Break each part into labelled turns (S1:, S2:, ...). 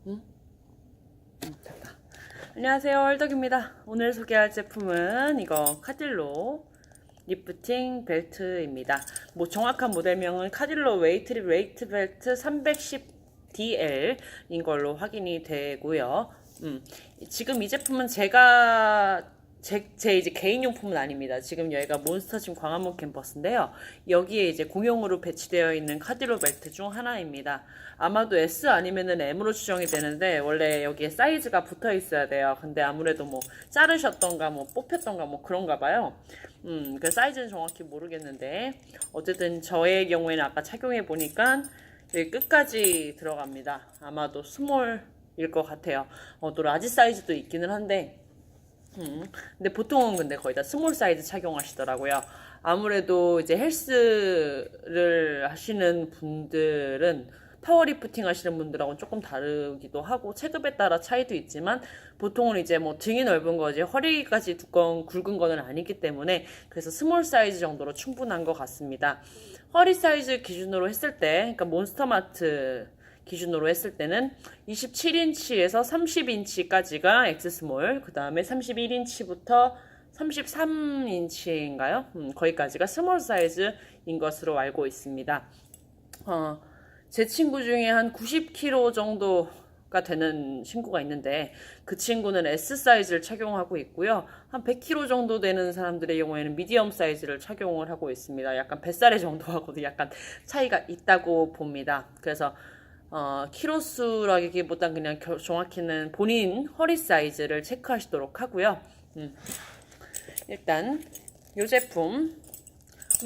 S1: 응? 됐다. 안녕하세요, 헐덕입니다. 오늘 소개할 제품은 이거 카딜로 리프팅 벨트입니다. 뭐 정확한 모델명은 카딜로 웨이트 벨트 310DL인 걸로 확인이 되고요. 지금 이 제품은 제 이제 개인용품은 아닙니다. 지금 여기가 몬스터짐 광화문 캠퍼스인데요. 여기에 이제 공용으로 배치되어 있는 카딜로 벨트 중 하나입니다. 아마도 S 아니면은 M으로 추정이 되는데, 원래 여기에 사이즈가 붙어 있어야 돼요. 근데 아무래도 뭐 자르셨던가 뭐 뽑혔던가 뭐 그런가 봐요. 그 사이즈는 정확히 모르겠는데, 어쨌든 저의 경우에는 아까 착용해 보니까 끝까지 들어갑니다. 아마도 스몰일 것 같아요. 또 라지 사이즈도 있기는 한데, 근데 보통은 근데 거의 다 스몰 사이즈 착용하시더라고요. 아무래도 이제 헬스를 하시는 분들은 파워리프팅 하시는 분들하고는 조금 다르기도 하고 체급에 따라 차이도 있지만, 보통은 이제 뭐 등이 넓은 거지 허리까지 두꺼운 굵은 거는 아니기 때문에, 그래서 스몰 사이즈 정도로 충분한 것 같습니다. 허리 사이즈 기준으로 했을 때, 그러니까 몬스터마트 기준으로 했을 때는 27인치에서 30인치까지가 X스몰, 그 다음에 31인치부터 33인치인가요? 거기까지가 스몰 사이즈인 것으로 알고 있습니다. 제 친구 중에 한 90kg 정도가 되는 친구가 있는데, 그 친구는 S 사이즈를 착용하고 있고요. 한 100kg 정도 되는 사람들의 경우에는 미디엄 사이즈를 착용을 하고 있습니다. 약간 뱃살의 정도하고도 약간 차이가 있다고 봅니다. 그래서 키로수라기보단 그냥 정확히는 본인 허리 사이즈를 체크하시도록 하고요. 일단 이 제품을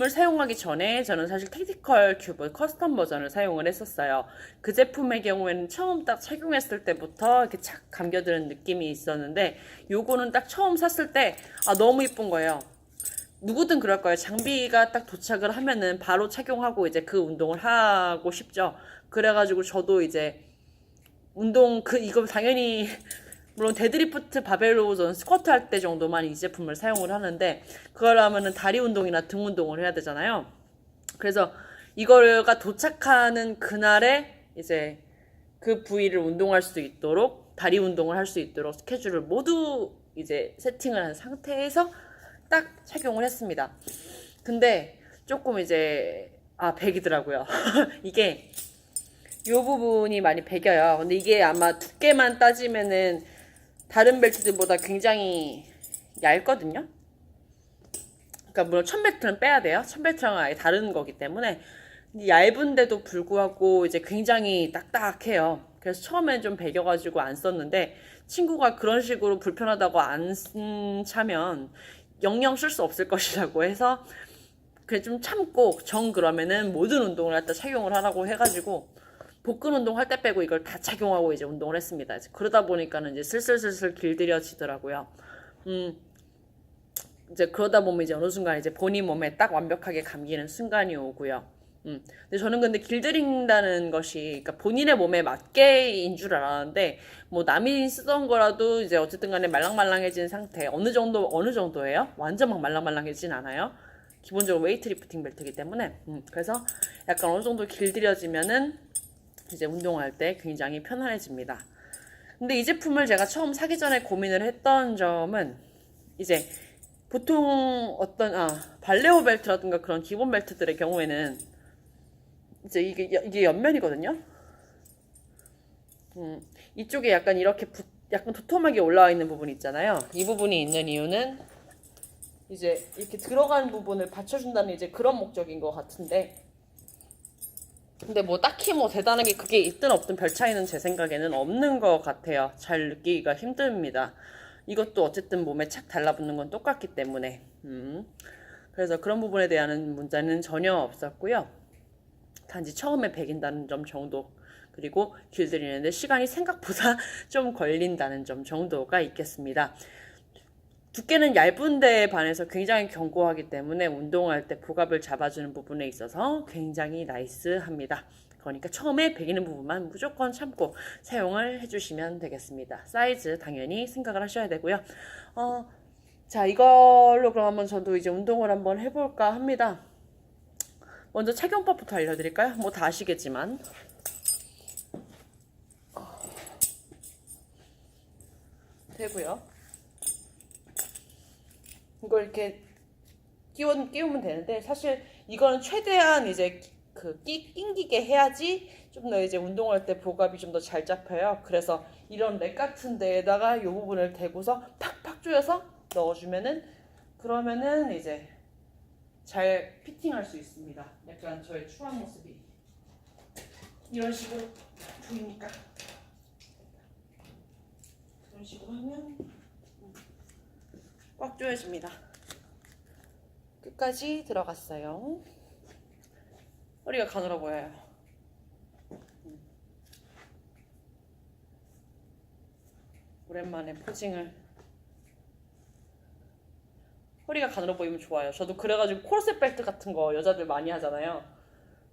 S1: 사용하기 전에 저는 사실 택티컬 큐브 커스텀 버전을 사용을 했었어요. 그 제품의 경우에는 처음 딱 착용했을 때부터 이렇게 착 감겨드는 느낌이 있었는데, 요거는 딱 처음 샀을 때 너무 이쁜 거예요. 누구든 그럴 거예요. 장비가 딱 도착을 하면은 바로 착용하고 이제 그 운동을 하고 싶죠. 그래가지고 저도 이제 이거 당연히 물론 데드리프트 바벨로 전 스쿼트 할 때 정도만 이 제품을 사용을 하는데, 그걸 하면은 다리 운동이나 등 운동을 해야 되잖아요. 그래서 이거가 도착하는 그날에 이제 그 부위를 운동할 수 있도록, 다리 운동을 할 수 있도록 스케줄을 모두 이제 세팅을 한 상태에서 딱 착용을 했습니다. 근데 조금 이제 배기더라고요. 이게 요 부분이 많이 배겨요. 근데 이게 아마 두께만 따지면은 다른 벨트들보다 굉장히 얇거든요. 그러니까 물론 1000벨트는 빼야 돼요. 1000벨트랑은 아예 다른 거기 때문에. 얇은데도 불구하고 이제 굉장히 딱딱해요. 그래서 처음엔 좀 배겨가지고 안 썼는데, 친구가 그런 식으로 불편하다고 안 차면 영영 쓸 수 없을 것이라고 해서 그래 좀 참고, 그러면은 모든 운동을 갖다 착용을 하라고 해가지고 복근 운동 할 때 빼고 이걸 다 착용하고 이제 운동을 했습니다. 그러다 보니까는 이제 슬슬 길들여지더라고요. 이제 그러다 보면 이제 어느 순간 이제 본인 몸에 딱 완벽하게 감기는 순간이 오고요. 근데 저는 근데 길들인다는 것이, 그러니까 본인의 몸에 맞게인 줄 알았는데, 뭐 남이 쓰던 거라도 이제 어쨌든 간에 말랑말랑해진 상태, 어느 정도예요? 완전 막 말랑말랑해진 않아요. 기본적으로 웨이트 리프팅 벨트이기 때문에. 그래서 약간 어느 정도 길들여지면은 이제 운동할 때 굉장히 편안해집니다. 근데 이 제품을 제가 처음 사기 전에 고민을 했던 점은, 이제 보통 발레오 벨트라든가 그런 기본 벨트들의 경우에는 이제 이게 옆면이거든요. 이쪽에 약간 이렇게 약간 도톰하게 올라와 있는 부분이 있잖아요. 이 부분이 있는 이유는 이제 이렇게 들어간 부분을 받쳐준다는 이제 그런 목적인 것 같은데, 근데 뭐 딱히 뭐 대단하게 그게 있든 없든 별 차이는 제 생각에는 없는 것 같아요. 잘 느끼기가 힘듭니다. 이것도 어쨌든 몸에 착 달라붙는 건 똑같기 때문에. 그래서 그런 부분에 대한 문제는 전혀 없었고요. 단지 처음에 배긴다는 점 정도, 그리고 길들이는데 시간이 생각보다 좀 걸린다는 점 정도가 있겠습니다. 두께는 얇은 데에 반해서 굉장히 견고하기 때문에 운동할 때 복압을 잡아주는 부분에 있어서 굉장히 나이스합니다. 그러니까 처음에 배기는 부분만 무조건 참고 사용을 해주시면 되겠습니다. 사이즈 당연히 생각을 하셔야 되고요. 자, 이걸로 그럼 한번 저도 이제 운동을 한번 해볼까 합니다. 먼저 착용법부터 알려드릴까요? 뭐 다 아시겠지만, 상태고요. 이걸 이렇게 끼우면 되는데, 사실 이거는 최대한 이제 낑기게 해야지 좀 더 이제 운동할 때 복압이 좀 더 잘 잡혀요. 그래서 이런 렉 같은 데에다가 이 부분을 대고서 팍팍 조여서 넣어주면은, 그러면은 이제 잘 피팅할 수 있습니다. 약간 저의 추한 모습이 이런 식으로 보이니까, 이런 식으로 하면 꽉 조여집니다. 끝까지 들어갔어요. 허리가 가늘어 보여요. 오랜만에 포징을. 허리가 가늘어 보이면 좋아요. 저도 그래가지고 코르셋 벨트 같은 거 여자들 많이 하잖아요.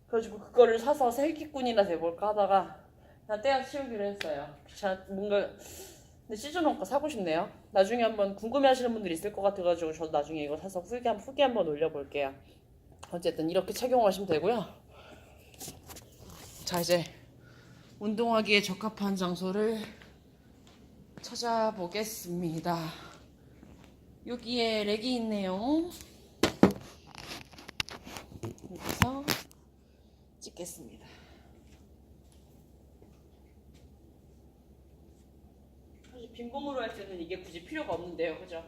S1: 그래가지고 그거를 사서 세기꾼이나 돼볼까 하다가 그냥 때가 치우기로 했어요. 뭔가 근데 시즌1 거 사고 싶네요. 나중에 한번 궁금해하시는 분들이 있을 것 같아가지고 저도 나중에 이거 사서 후기 한번 올려볼게요. 어쨌든 이렇게 착용하시면 되고요. 자, 이제 운동하기에 적합한 장소를 찾아보겠습니다. 여기에 렉이 있네요. 여기서 찍겠습니다. 사실 빈봉으로 할 때는 이게 굳이 필요가 없는데요, 그죠?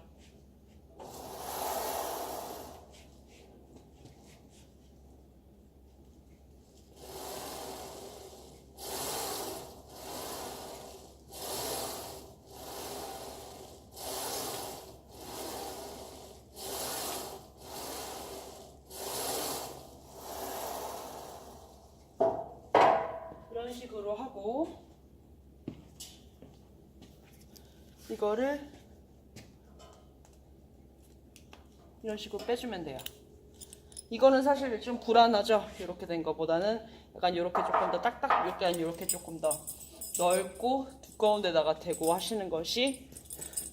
S1: 이런 식으로 하고 이거를 이런 식으로 빼주면 돼요. 이거는 사실 좀 불안하죠. 이렇게 된 거보다는 약간 이렇게 조금 더 딱딱, 약간 이렇게 조금 더 넓고 두꺼운 데다가 대고 하시는 것이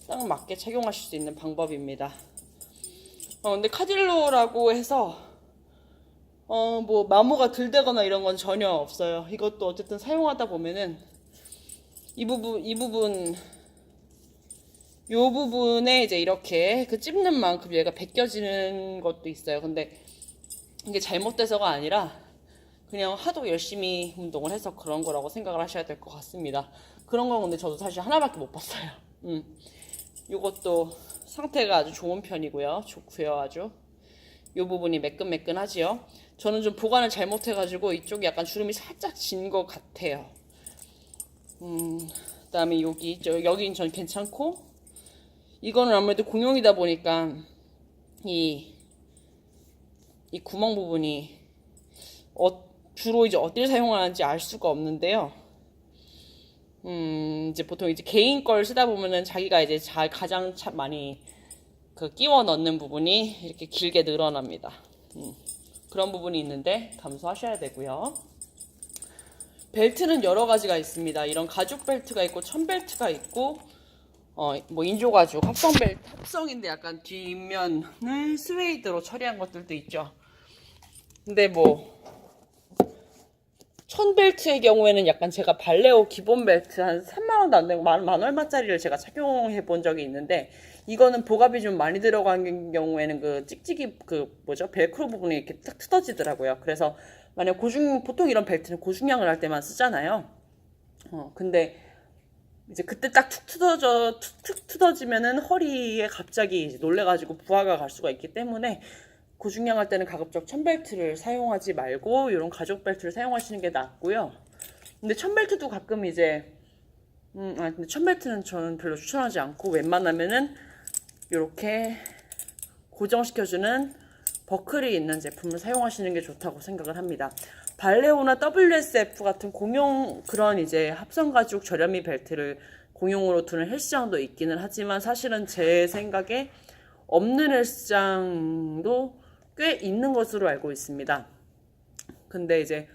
S1: 딱 맞게 착용하실 수 있는 방법입니다. 근데 카딜로라고 해서 뭐 마모가 들되거나 이런 건 전혀 없어요. 이것도 어쨌든 사용하다 보면은 요 부분에 이제 이렇게 그 찝는 만큼 얘가 벗겨지는 것도 있어요. 근데 이게 잘못돼서가 아니라 그냥 하도 열심히 운동을 해서 그런 거라고 생각을 하셔야 될 것 같습니다. 그런 건 근데 저도 사실 하나밖에 못 봤어요. 요것도 상태가 아주 좋은 편이고요. 좋고요, 아주. 요 부분이 매끈매끈하지요. 저는 좀 보관을 잘못해가지고 이쪽이 약간 주름이 살짝 진 것 같아요. 그다음에 여기는 전 괜찮고, 이거는 아무래도 공용이다 보니까 이 구멍 부분이 주로 이제 어딜 사용하는지 알 수가 없는데요. 이제 보통 이제 개인 걸 쓰다 보면은 자기가 이제 가장 많이 끼워 넣는 부분이 이렇게 길게 늘어납니다. 그런 부분이 있는데 감수하셔야 되고요. 벨트는 여러 가지가 있습니다. 이런 가죽 벨트가 있고 천 벨트가 있고 뭐 인조 가죽 합성 벨트, 합성인데 약간 뒷면을 스웨이드로 처리한 것들도 있죠. 근데 뭐 천 벨트의 경우에는 약간 제가 발레오 기본 벨트 한 3만원도 안 되고 만 얼마짜리를 제가 착용해 본 적이 있는데, 이거는 복압이 좀 많이 들어간 경우에는 그 찍찍이 벨크로 부분이 이렇게 딱 뜯어지더라고요. 그래서 만약 보통 이런 벨트는 고중량을 할 때만 쓰잖아요. 근데 이제 그때 딱 툭 뜯어지면은 허리에 갑자기 놀래가지고 부하가 갈 수가 있기 때문에 고중량 할 때는 가급적 천벨트를 사용하지 말고 이런 가죽 벨트를 사용하시는 게 낫고요. 근데 천벨트도 가끔 이제 근데 천벨트는 저는 별로 추천하지 않고, 웬만하면은 이렇게 고정시켜주는 버클이 있는 제품을 사용하시는 게 좋다고 생각을 합니다. 발레오나 WSF 같은 공용 그런 이제 합성 가죽 저렴이 벨트를 공용으로 두는 헬스장도 있기는 하지만, 사실은 제 생각에 없는 헬스장도 꽤 있는 것으로 알고 있습니다. 근데 이제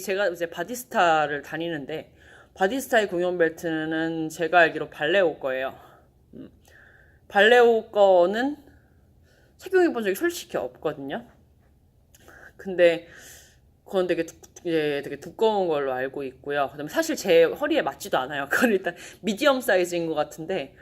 S1: 제가 이제 바디스타를 다니는데, 바디스타의 공용 벨트는 제가 알기로 발레오 거예요. 발레오 거는 착용해 본 적이 솔직히 없거든요. 근데 그건 되게 이제 되게 두꺼운 걸로 알고 있고요. 그다음에 사실 제 허리에 맞지도 않아요. 그건 일단 미디엄 사이즈인 것 같은데,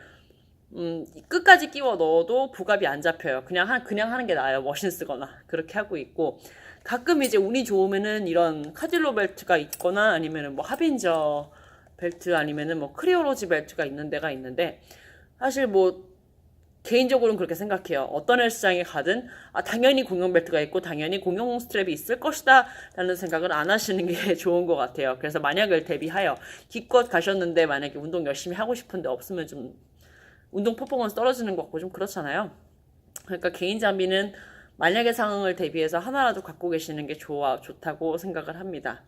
S1: 끝까지 끼워 넣어도 부갑이 안 잡혀요. 그냥 하는 게 나아요. 머신 쓰거나. 그렇게 하고 있고, 가끔 이제 운이 좋으면은 이런 카딜로 벨트가 있거나 아니면은 뭐 하빈저 벨트 아니면은 뭐 크리오로지 벨트가 있는 데가 있는데, 사실 뭐 개인적으로는 그렇게 생각해요. 어떤 헬스장에 가든 당연히 공용 벨트가 있고 당연히 공용 스트랩이 있을 것이다 라는 생각을 안 하시는 게 좋은 것 같아요. 그래서 만약을 대비하여 기껏 가셨는데 만약에 운동 열심히 하고 싶은데 없으면 좀 운동 퍼포먼스 떨어지는 것 같고 좀 그렇잖아요. 그러니까 개인 장비는 만약의 상황을 대비해서 하나라도 갖고 계시는 게 좋다고 생각을 합니다.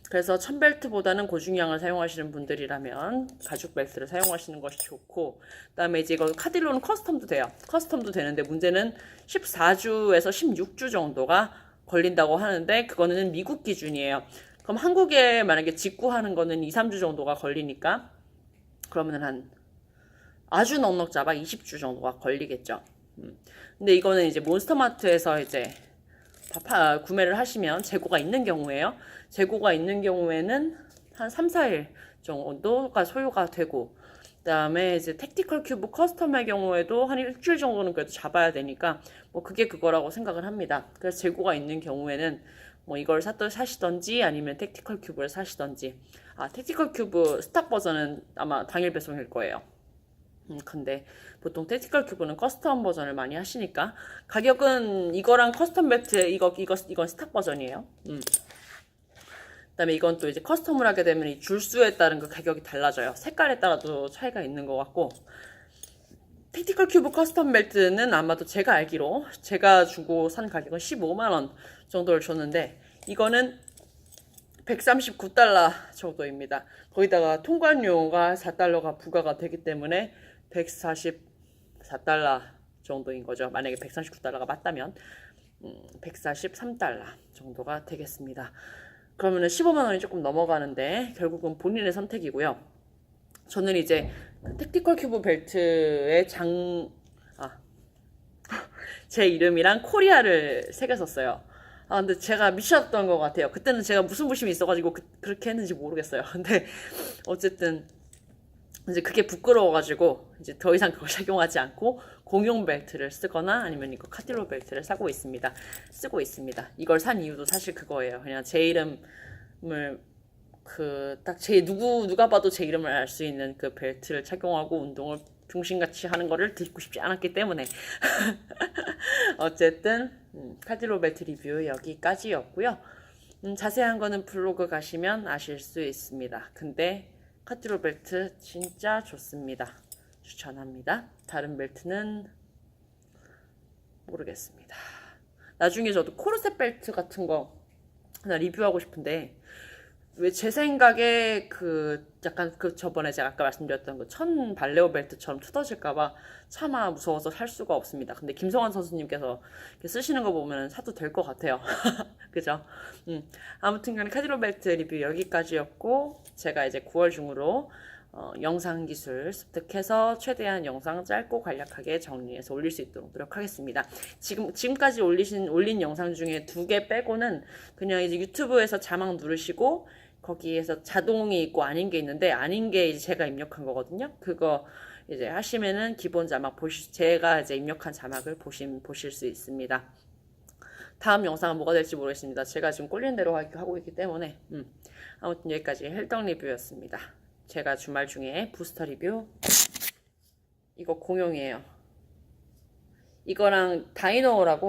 S1: 그래서 1000벨트보다는 고중량을 사용하시는 분들이라면 가죽 벨트를 사용하시는 것이 좋고, 그다음에 이제 이거 카딜로는 커스텀도 돼요. 커스텀도 되는데 문제는 14주에서 16주 정도가 걸린다고 하는데 그거는 미국 기준이에요. 그럼 한국에 만약에 직구하는 거는 2, 3주 정도가 걸리니까 그러면은 한 아주 넉넉 잡아 20주 정도가 걸리겠죠. 근데 이거는 이제 몬스터마트에서 이제 구매를 하시면 재고가 있는 경우에요. 재고가 있는 경우에는 한 3, 4일 정도가 소요가 되고, 그다음에 이제 택티컬 큐브 커스텀의 경우에도 한 일주일 정도는 그래도 잡아야 되니까 뭐 그게 그거라고 생각을 합니다. 그래서 재고가 있는 경우에는 뭐 이걸 사시던지 아니면 택티컬 큐브를 사시던지. 택티컬 큐브 스탁 버전은 아마 당일 배송일 거예요. 근데 보통 택티컬 큐브는 커스텀 버전을 많이 하시니까 가격은 이거랑 커스텀 벨트 이건 스탁 버전이에요. 그다음에 이건 또 이제 커스텀을 하게 되면 이 줄수에 따른 그 가격이 달라져요. 색깔에 따라도 차이가 있는 것 같고, 택티컬 큐브 커스텀 벨트는 아마도 제가 알기로 제가 주고 산 가격은 15만 원 정도를 줬는데 이거는 139달러 정도입니다. 거기다가 통관료가 4달러가 부과가 되기 때문에 144달러 정도인 거죠. 만약에 139달러가 맞다면 143달러 정도가 되겠습니다. 그러면은 15만 원이 조금 넘어가는데 결국은 본인의 선택이고요. 저는 이제 택티컬 큐브 벨트의 제 이름이랑 코리아를 새겼었어요. 근데 제가 미쳤던 것 같아요. 그때는 제가 무슨 부심이 있어가지고 그렇게 했는지 모르겠어요. 근데 어쨌든 이제 그게 부끄러워가지고 이제 더 이상 그걸 착용하지 않고 공용 벨트를 쓰거나 아니면 이거 카딜로 벨트를 쓰고 있습니다. 이걸 산 이유도 사실 그거예요. 그냥 제 이름을 누가 봐도 제 이름을 알 수 있는 그 벨트를 착용하고 운동을 중심같이 하는 거를 듣고 싶지 않았기 때문에 어쨌든 카딜로 벨트 리뷰 여기까지였고요. 자세한 거는 블로그 가시면 아실 수 있습니다. 근데 카딜로 벨트 진짜 좋습니다. 추천합니다. 다른 벨트는 모르겠습니다. 나중에 저도 코르셋 벨트 같은 거 하나 리뷰하고 싶은데, 왜 제 생각에 약간 저번에 제가 아까 말씀드렸던 천 발레오 벨트처럼 뜯어질까봐 차마 무서워서 살 수가 없습니다. 근데 김성환 선수님께서 쓰시는 거 보면 사도 될 것 같아요. 그죠? 아무튼 간에 카딜로 벨트 리뷰 여기까지였고, 제가 이제 9월 중으로 영상 기술 습득해서 최대한 영상 짧고 간략하게 정리해서 올릴 수 있도록 노력하겠습니다. 지금까지 올린 영상 중에 2개 빼고는 그냥 이제 유튜브에서 자막 누르시고 거기에서 자동이 있고 아닌 게 있는데, 아닌 게 이제 제가 입력한 거거든요. 그거 이제 하시면은 기본 자막 제가 이제 입력한 자막을 보실 수 있습니다. 다음 영상은 뭐가 될지 모르겠습니다. 제가 지금 꼴리는 대로 하고 있기 때문에 아무튼 여기까지 헬떡 리뷰였습니다. 제가 주말 중에 부스터 리뷰, 이거 공용이에요. 이거랑 다이노라고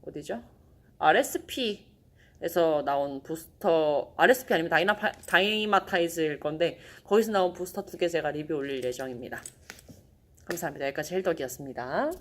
S1: 어디죠? RSP에서 나온 부스터, RSP 아니면 다이마타이즈일 건데 거기서 나온 부스터 2개 제가 리뷰 올릴 예정입니다. 감사합니다. 여기까지 헬떡이었습니다.